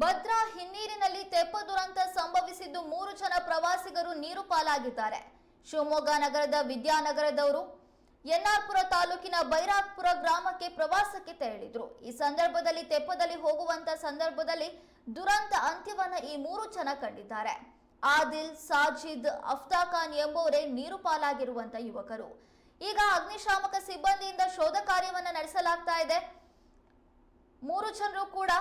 ಭದ್ರಾ ಹಿನ್ನೀರಿನಲ್ಲಿ ತೆಪ್ಪ ದುರಂತ ಸಂಭವಿಸಿದ್ದು 3 ಜನ ಪ್ರವಾಸಿಗರು ನೀರು ಪಾಲಾಗಿದ್ದಾರೆ. ಶಿವಮೊಗ್ಗ ನಗರದ ವಿದ್ಯಾನಗರದವರು ಎನ್ಆರ್ಪುರ ತಾಲೂಕಿನ ಬೈರಾಗ್ಪುರ ಗ್ರಾಮಕ್ಕೆ ಪ್ರವಾಸಕ್ಕೆ ತೆರಳಿದ್ರು. ಈ ಸಂದರ್ಭದಲ್ಲಿ ತೆಪ್ಪದಲ್ಲಿ ಹೋಗುವಂತ ಸಂದರ್ಭದಲ್ಲಿ ದುರಂತ ಅಂತ್ಯವನ್ನ ಈ 3 ಜನ ಕಂಡಿದ್ದಾರೆ. ಆದಿಲ್, ಸಾಜಿದ್, ಅಫ್ತಾಖಾನ್ ಎಂಬುವರೇ ನೀರು ಪಾಲಾಗಿರುವಂತ ಯುವಕರು. ಈಗ ಅಗ್ನಿಶಾಮಕ ಸಿಬ್ಬಂದಿಯಿಂದ ಶೋಧ ಕಾರ್ಯವನ್ನ ನಡೆಸಲಾಗ್ತಾ ಇದೆ. 3 ಜನರು ಕೂಡ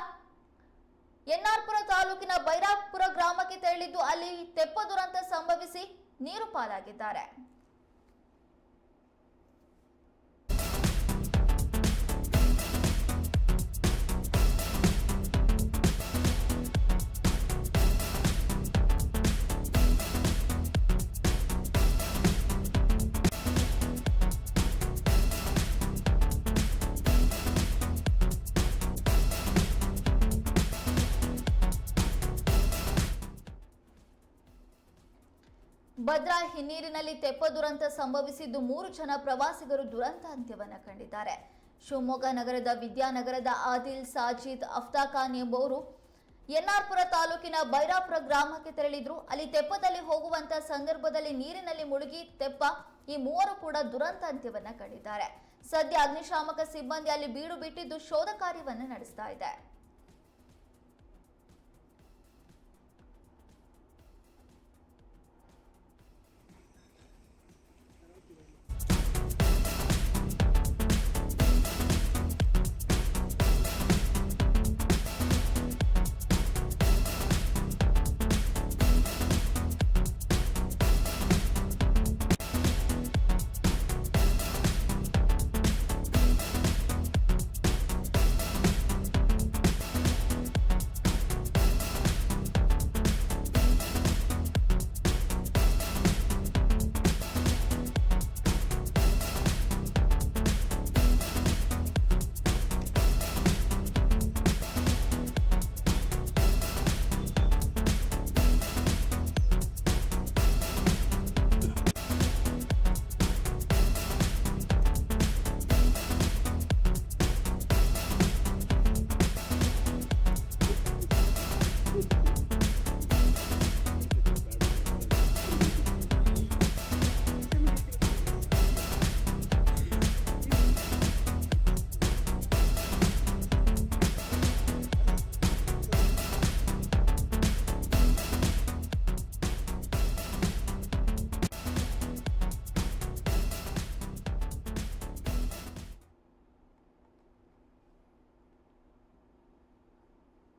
ಎನ್ಆರ್ಪುರ ತಾಲೂಕಿನ ಬೈರಾಗ್ಪುರ ಗ್ರಾಮಕ್ಕೆ ತೆರಳಿದ್ದು ಅಲ್ಲಿ ತೆಪ್ಪ ದುರಂತ ಸಂಭವಿಸಿ ನೀರು ಪಾಲಾಗಿದ್ದಾರೆ. ಭದ್ರಾ ಹಿನ್ನೀರಿನಲ್ಲಿ ತೆಪ್ಪ ದುರಂತ ಸಂಭವಿಸಿದ್ದು 3 ಜನ ಪ್ರವಾಸಿಗರು ದುರಂತ ಅಂತ್ಯವನ್ನ ಕಂಡಿದ್ದಾರೆ. ಶಿವಮೊಗ್ಗ ನಗರದ ವಿದ್ಯಾನಗರದ ಆದಿಲ್, ಸಾಜಿದ್, ಅಫ್ತಾಖಾನ್ ಎಂಬುವರು ಎನ್ಆರ್ಪುರ ತಾಲೂಕಿನ ಬೈರಾಪುರ ಗ್ರಾಮಕ್ಕೆ ತೆರಳಿದ್ರು. ಅಲ್ಲಿ ತೆಪ್ಪದಲ್ಲಿ ಹೋಗುವಂತ ಸಂದರ್ಭದಲ್ಲಿ ನೀರಿನಲ್ಲಿ ಮುಳುಗಿ ತೆಪ್ಪ ಈ 3 ಕೂಡ ದುರಂತ ಅಂತ್ಯವನ್ನ ಕಂಡಿದ್ದಾರೆ. ಸದ್ಯ ಅಗ್ನಿಶಾಮಕ ಸಿಬ್ಬಂದಿ ಅಲ್ಲಿ ಬೀಡು ಬಿಟ್ಟಿದ್ದು ಶೋಧ ಕಾರ್ಯವನ್ನ ನಡೆಸ್ತಾ ಇದೆ.